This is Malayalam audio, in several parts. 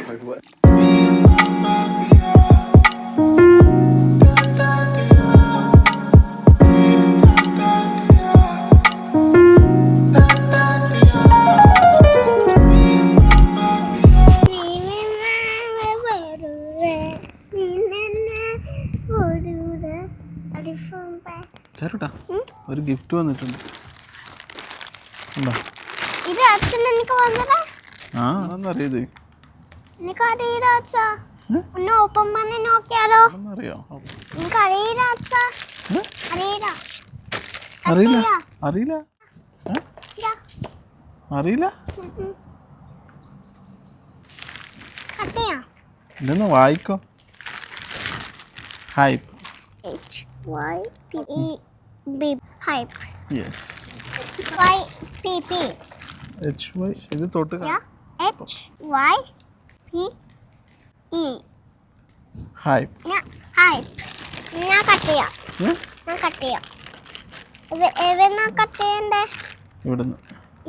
Like what? ചേട്ടാ ഒരു ഗിഫ്റ്റ് വന്നിട്ടുണ്ട്. ഇത് അച്ഛൻ എനിക്ക് വന്നതാ. ആ അതെന്നറിയത് എനിക്ക് അറിയില്ല അച്ഛാ. ഒന്ന് ഓപ്പൺ பண்ணி നോക്കിയാലോ? അറിയോ? എനിക്ക് അറിയില്ല അച്ഛാ. അറിയില്ല അറിയില്ല അറിയില്ല അറിയില്ല. കട്ടിയാ ഇതൊന്ന് വായിക്കോ. Hype. HYPE hype. Yes. HYPP. HY ഇത് തൊട്ട് HYPE ഹൈപ്പ്. ഹൈപ്പ്. ഞാൻ കട്ടിയാ. ഇവനാ കട്ടിയണ്ടേ? ഇവിടുന്ന്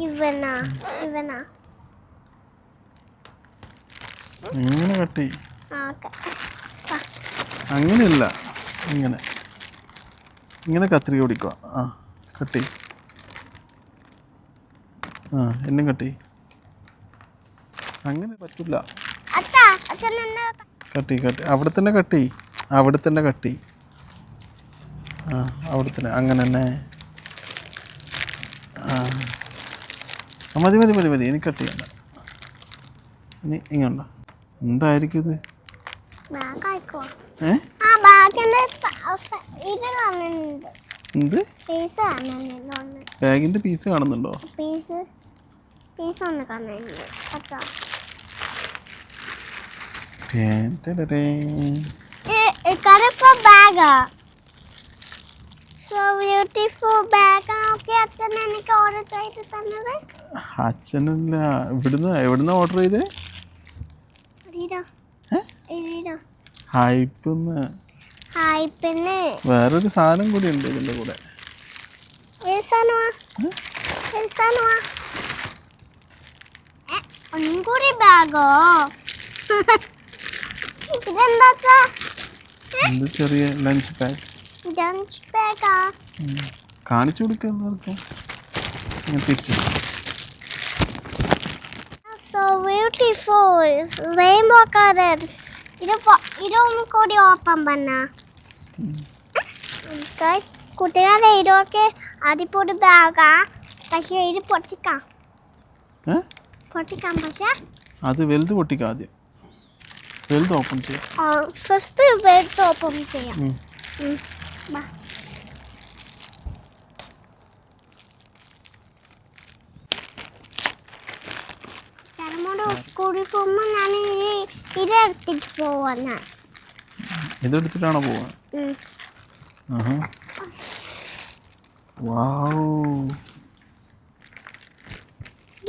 ഇവനാ ഇങ്ങനെ കട്ടി. ഓക്കെ. അങ്ങനെയല്ല, ഇങ്ങനെ ഇങ്ങനെ കത്രിക പിടിക്കുക. ആ കട്ടി. ആ എന്നും കട്ടി. അങ്ങനെ പറ്റില്ല. കട്ടി കട്ടി അവിടെ തന്നെ കട്ടി. അവിടെ തന്നെ കട്ടി. ആ അവിടെ തന്നെ അങ്ങനെ തന്നെ. ആ മതി മതി മതി മതി. എനിക്ക് കട്ട് ചെയ്യണ്ട. ഇനി ഇങ്ങണ്ട. എന്തായിരിക്കും ഇത്? എന്ത് ബാഗിന്റെ പീസ് കാണുന്നുണ്ടോ? അച്ഛനല്ല. എവിടുന്ന ഓർഡർ ചെയ്തേ? ഹൈപ്പിന്ന്. വേറൊരു സാധനം കൂടി ഉണ്ട് ഇതിന്റെ കൂടെ. ചെറിയ ലഞ്ച് ബാഗ്. കാണിച്ചു കൊടുക്കുക എല്ലാവർക്കും. So beautiful. Rainbow colors. ഇതൊന്നും കൂടി ഓപ്പൺ പണ്ണാ. കുട്ടികളെ ഇതൊക്കെ അടിപൊളി ബാഗാ. പക്ഷേ ഇത് പൊട്ടിക്കാം. പക്ഷേ അത് വലുത് പൊട്ടിക്കാം. ആദ്യം വലുത് ഓപ്പൺ ചെയ്യാം. ഫസ്റ്റ് വലുത് ഓപ്പൺ ചെയ്യാം. സ്കൂളിൽ പോകുമ്പോ ഞാൻ ഇതെടുത്തിട്ട് പോവാ. ഇതെടുത്തിട്ടാണോ പോവാ?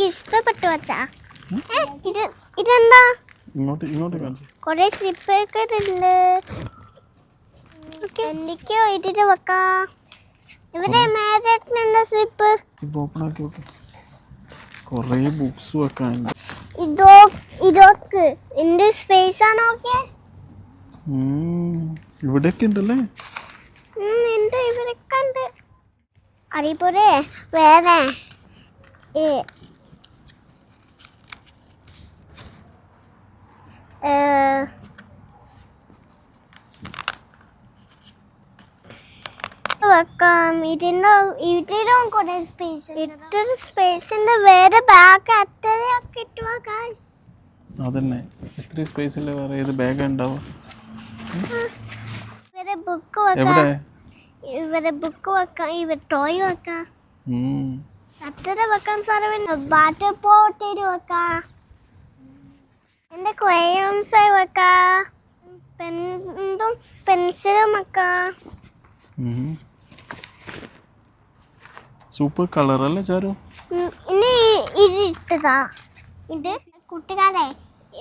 ഇഷ്ടപ്പെട്ടു വച്ചാ. ഇതെന്താ? ഇങ്ങോട്ട് കൊറേ സ്ലിപ്പൊക്കെ ഉണ്ട്. എനിക്കോ ഇട്ടിട്ട് വെക്കാം. ഇവിടെ മേലെന്താ സ്ലിപ്പ്? ഓപ്പൺ ആക്കി വെക്കാം. കൊറേ ബുക്സ് വെക്കാൻ. ഇതൊക്കെ എന്റെ സ്പേസ് ആണ്. ഓക്കെ ഇവിടെയൊക്കെ ഉണ്ടല്ലേ? ഇവിടെയൊക്കെ ഉണ്ട്. അതേപോലെ വേറെ വെക്കാം. ഇതിലും കുറെ സ്പേസ്. ഇട്ടൊരു സ്പേസിന്റെ വേറെ ബാഗ് അത്രയൊക്കെ ഇട്ടുവാ ഗൈസ്. അതന്നെ ഇത്ര സ്പേസിൽ വേറെ ഏത് ബാഗ് ഉണ്ടാവും? ഇവരെ ബുക്ക് വെക്കാം. ഇവരെ ബുക്ക് വെക്കാം. ഇവർ ടോയ് വെക്കാം. അത്ര വെക്കാൻ സാധനം. വാട്ടർ ബോട്ടിൽ വെക്കാം. എന്റെ ക്രയോൺസ് വെക്കാം. പെൻസിലും വെക്കാം. സൂപ്പർ കളർ അല്ലേ ചാരു? ഇനി ഇത് ഇട്ടതാ. ഇത് കുട്ടികളെ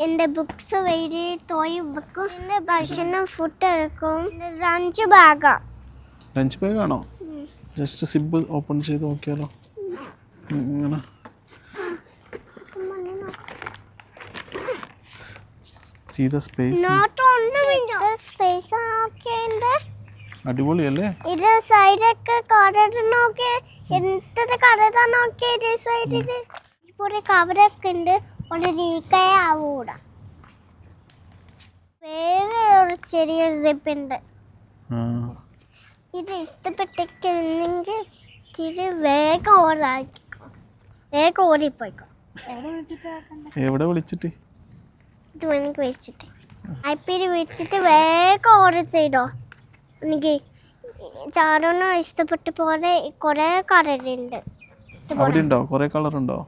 എൻ്റെ ബുക്സ് വഴി ടോയ് വെക്കും. എൻ്റെ ഭക്ഷണം ഫുഡ് എടുക്കും. ലഞ്ച് ബാഗാ. ലഞ്ച് ബാഗാണോ? ജസ്റ്റ് സിബ് ഓപ്പൺ ചെയ്ത് നോക്കിയാലോ? ഇങ്ങനെ See the space. Not only the space ഒക്കെ ഉണ്ട്. അടിപൊളിയല്ലേ? ഇത് സൈഡൊക്കെ കടൽ നോക്കി എന്തൊരു കടലാ നോക്കി ഇത് സൈഡിൽ ഒരു കവറൊക്കെ ഉണ്ട്. ഒരു രീക്കയെ ആവൂട. വേറെ ഒരു ചെറിയൊരു സിപ്പ് ഉണ്ട്. ഇത് ഇഷ്ടപ്പെട്ടെങ്കിൽ ഇത് വേഗം ഓടാക്കിക്കോ. വേഗം ഓടിപ്പോയിക്കോ. എവിടെ വിളിച്ചിട്ട്? ഇത് എനിക്ക് വെച്ചിട്ട് ഐപ്പിയിൽ വെച്ചിട്ട് വേഗം ഓർഡർ ചെയ്തോ. എനിക്ക് ചാരോന്ന് ഇഷ്ടപ്പെട്ട പോലെ കുറെ കളറുണ്ട്. അവിടെ ഉണ്ടോ? കുറെ കളർ ഉണ്ടോ?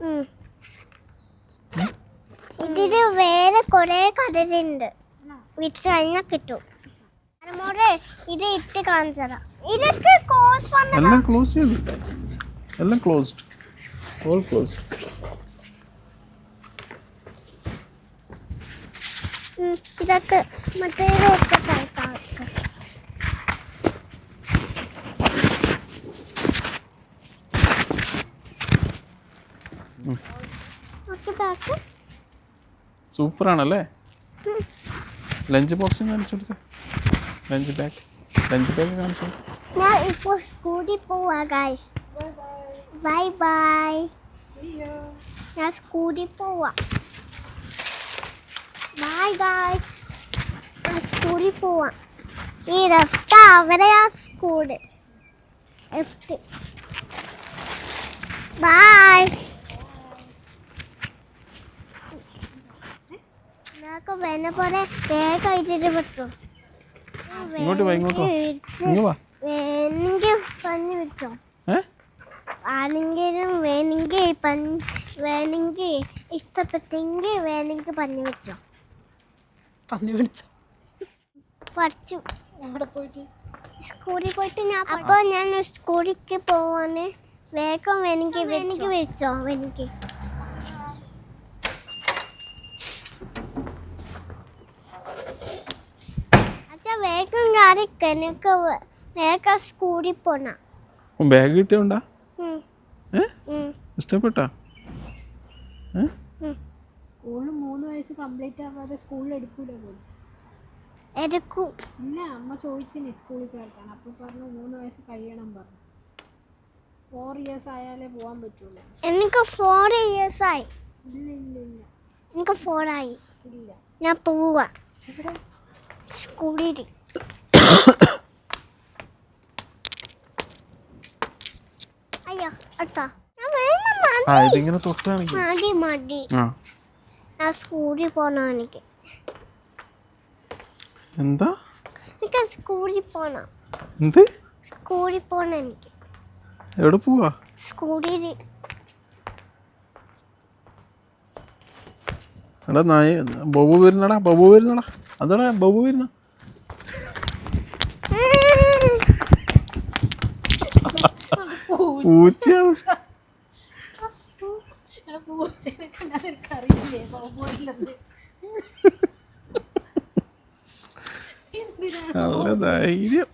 ഇതില് വേറെ കുറെ കളറുണ്ട്. വിറ്റ് കഴിഞ്ഞാൽ കിട്ടും. ഇത് ഇട്ട് കാണിച്ചതാ. ഇതൊക്കെ എല്ലാം ക്ലോസ് ചെയ്തു. എല്ലാം ക്ലോസ്ഡ്. All closed. ഇതൊക്കെ മറ്റേതൊക്കെ കഴിക്കാം. സൂപ്പർ ആണല്ലേ? ലഞ്ച് ബോക്സും കാണിച്ചു കൊടുത്തേ. ലഞ്ച് ബാഗ് കാണിച്ചു. ഞാൻ ഇപ്പോൾ സ്കൂളിൽ പോവാ ഗൈസ്. Bye bye. ഞാൻ സ്കൂളിൽ പോവാ. Bye guys. ഞാൻ സ്കൂളിൽ പോവാ. ഈ ലെഫ്റ്റ് അവിടെയാ സ്കൂള്. ലെഫ്റ്റ്. ബൈ. നമുക്ക് വേന പോലെ വേഗം കഴിച്ചിട്ട് പറ്റും. ഇങ്ങോട്ട് വാ. ഇങ്ങ് വാ. വേണമെങ്കിൽ പഞ്ഞു പിടിച്ചോ. ആണെങ്കിലും വേണമെങ്കിൽ ഇഷ്ടപ്പെട്ടെങ്കിൽ വേണമെങ്കിൽ പഞ്ഞു വെച്ചോ. പഠിച്ചു. സ്കൂളിൽ പോയിട്ട് അപ്പോൾ ഞാൻ സ്കൂളിലേക്ക് പോവാണ്. വേഗം വേണമെങ്കിൽ വെച്ചോ. വേണമെങ്കിൽ വേഗം കാണിക്ക. എനിക്ക് വേഗം സ്കൂളിൽ പോണ. ബാഗ് കിട്ടിയോണ്ടാ? ഇഷ്ടപ്പെട്ടാ? സ്കൂളിൽ 3 വയസ്സ് കംപ്ലീറ്റ് ആവാതെ സ്കൂളിൽ എടുക്കൂല പോലും. എടുക്കും. പിന്നെ അമ്മ ചോദിച്ചിനി സ്കൂളിൽ ചേർക്കാൻ. അപ്പോൾ പറഞ്ഞു 3 വയസ്സ് കഴിയണം പറഞ്ഞു. 4 ഇയേഴ്സ് ആയാലേ പോകാൻ പറ്റൂല. എനിക്ക് 4 ഇയേഴ്സ് ആയി. ഇല്ല. എനിക്ക് 4 ആയി. ഇല്ല. ഞാൻ പോവാ സ്കൂളിൽ. അയ്യോ അടുത്താ. ഇതിങ്ങനെ തൊട്ടാണെങ്കിൽ മടി. ഞാൻ സ്കൂളിൽ പോണോ. എനിക്ക് എന്താ? എനിക്ക് സ്കൂളിൽ പോണം. എന്ത്? സ്കൂളിൽ പോണം എനിക്ക്. എവിടെ പോവാ? സ്കൂളിൽ. എടാ നായ ബബു വരുന്നടാ. അതാടാ ബബു വരുന്ന. പൂച്ചയാണ്. നല്ല ധൈര്യം.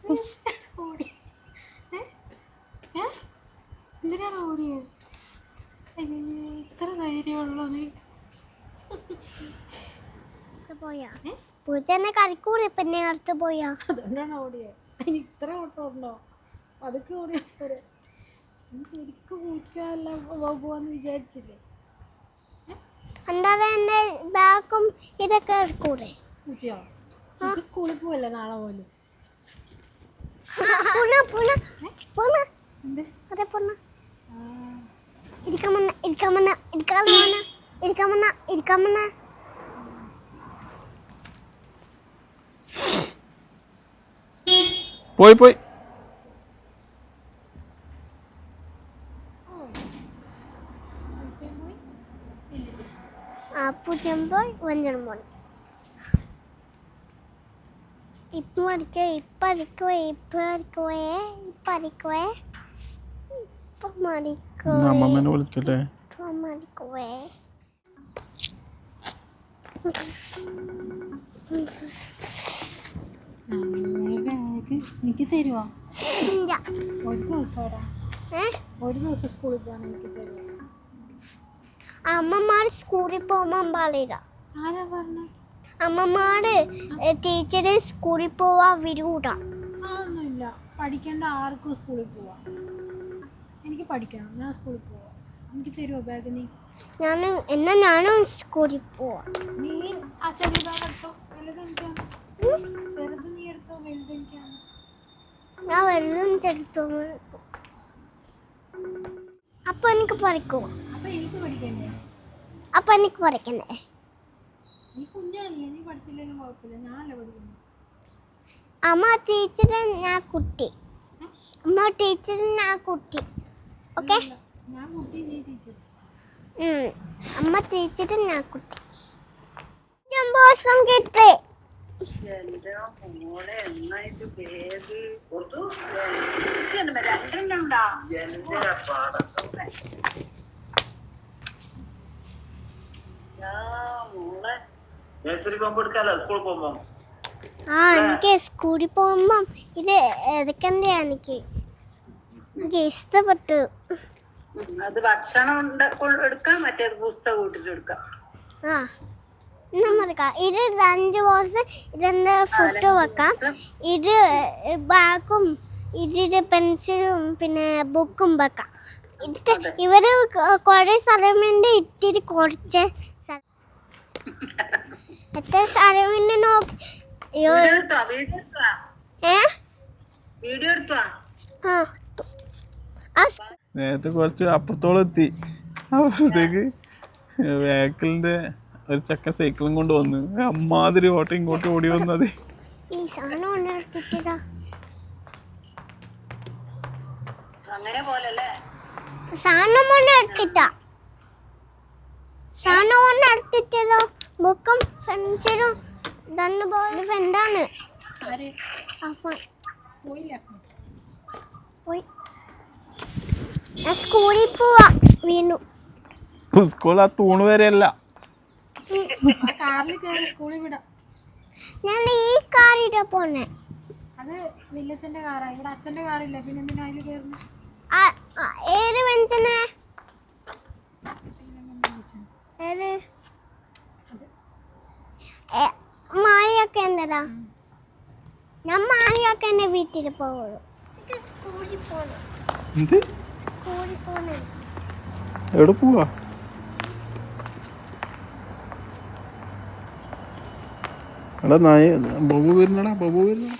എന്തിനാണ് ഓടിയത്? ഇത്ര ധൈര്യമുള്ളൂ നീ? പോയാ പൂച്ചനെ കളിക്കൂടെ. പിന്നെ അടുത്ത് പോയാ അതുകൊണ്ടാണ് ഓടിയത്. അതിന് ഇത്ര ഓട്ടം ഉണ്ടോ? അതൊക്കെ ഓടിയാ പോരെ. ശരിക്കും പൂച്ചയല്ല പോവാന്ന് വിചാരിച്ചില്ലേ? എന്താ എന്റെ ബാഗും ഇതൊക്കെ എടുക്കൂടെ. പൂച്ചയോ? സ്കൂളിൽ പോവല്ലേ നാളെ പോലും? പോയി പൂച്ചൻ പോയി. വഞ്ചനം പോയി. അമ്മമ്മേനെ വിളിക്കട്ടെ. എനിക്ക് തരുമോ? ഒരു ദിവസം സ്കൂളിൽ പോകാൻ എനിക്ക് തരുമോ? അമ്മമാർ സ്കൂളിൽ പോകാൻ പാടില്ല. ആരാ പറഞ്ഞേ? അമ്മമാര് ടീച്ചർ സ്കൂളിൽ പോവാൻ വിടൂടാ. അതൊന്നുമില്ല, പഠിക്കേണ്ട ആർക്കും സ്കൂളിൽ പോവാം. എനിക്ക് പഠിക്കണം, ഞാൻ സ്കൂളിൽ പോവാം. എനിക്ക് തരുമോ ബാഗ്? നീ ഞാനും സ്കൂളിൽ പോവാം. നീ ആ ചെറിയ ബാഗ് എടുത്തോ, വലുതെനിക്കാണ്. ചെറുത് നീ എടുത്തോ, വലുതെനിക്കാണ്. ഞാൻ വെള്ളം ചെറുത്തോളൂ. അപ്പൊ എനിക്ക് പഠിക്കും. അപ്പൊ എനിക്ക് പഠിക്കണ്ടേ? അപ്പൊ എനിക്ക് പഠിക്കണ്ടേ? നീ കുഞ്ഞല്ലേ, നീ പഠിച്ചില്ലെങ്കിലും കുഴപ്പമില്ല, ഞാനല്ലേ പഠിക്കുന്നത്. അമ്മ ടീച്ചറ്, ഞാൻ കുട്ടി. അമ്മ ടീച്ചറ്, ഞാൻ കുട്ടി. ഓക്കെ? ഞാൻ കുട്ടി, നീ ടീച്ചർ. അമ്മ ടീച്ചറ്, ഞാൻ കുട്ടി. ജംബോസം കിട്ടി. എന്റെ മോളെ എന്നായിട്ട് പേര് കൊടുത്തു. രണ്ടെണ്ണുണ്ടാ മോളെ നഴ്സറി പോകുമ്പോ എടുക്കാലോ, സ്കൂളിൽ പോകുമ്പോ. എനിക്ക് സ്കൂളിൽ പോകുമ്പം ഇത് എടുക്കണ്ടേ. എനിക്ക് ഇഷ്ടപ്പെട്ടു. അത് ഭക്ഷണം എടുക്കാം, മറ്റേത് പുസ്തകം കൂട്ടിട്ട് എടുക്കാം. ഇത് 5 ബോക്സ്, ഇതിന്റെ ഫുഡ് വെക്കാം. ഇത് ബാഗും ഇതിന്റെ പെൻസിലും പിന്നെ ബുക്കും വെക്കാം. ഇവര് കുറെ സ്ഥലം വേണ്ടി ഇത്തിരി കുറച്ച് എത്ര സ്ഥലം വേണ്ടി നോക്കി. വീഡിയോ എടുത്തോ? നേരത്തെ കുറച്ച് അപ്പുറത്തോളം എത്തി. അപ്പോഴത്തേക്ക് വേക്കലിന്റെ ഒരു ചക്ക സൈക്കിളും കൊണ്ട് വന്ന് അമ്മാതിരി ഓട്ടം ഇങ്ങോട്ട് ഓടി വന്നത്. ഈ സാധനം എടുത്തിട്ടാ അങ്ങനെ പോലല്ലേ സാധനം എടുത്തിട്ടാ. സാധനം എടുത്തിട്ടല്ലോ. ബുക്കും പെൻസിലും തന്നെ പോലെ ഫ്രണ്ടാണ്. ആര് പോയില്ല? പോയി. ഞാൻ സ്കൂളിൽ പോവാ വീണു. സ്കൂൾ ആ തൂണ് വരെയല്ല. കാറിൽ കയറി സ്കൂളിൽ വിടാം. ഞാൻ ഈ കാറിലാ പോന്നെ. അത് വല്യച്ഛന്റെ കാറാ, ഇവിടെ അച്ഛന്റെ കാറില്ല, പിന്നെ എന്തിനാ അതിൽ കയറുന്നു? ഏത് വെഞ്ചനെ? ഏത് മാളിയൊക്കെ എന്താ? ഞാൻ മാളിയൊക്കെ എന്നെ വീട്ടിൽ പോകുള്ളൂ. സ്കൂളിൽ പോകണം. എന്ത്? സ്കൂളിൽ പോകണം. എവിടെ പോവാ? എടാ നായ ബബു വരുന്നടാ, ബബു വരുന്ന.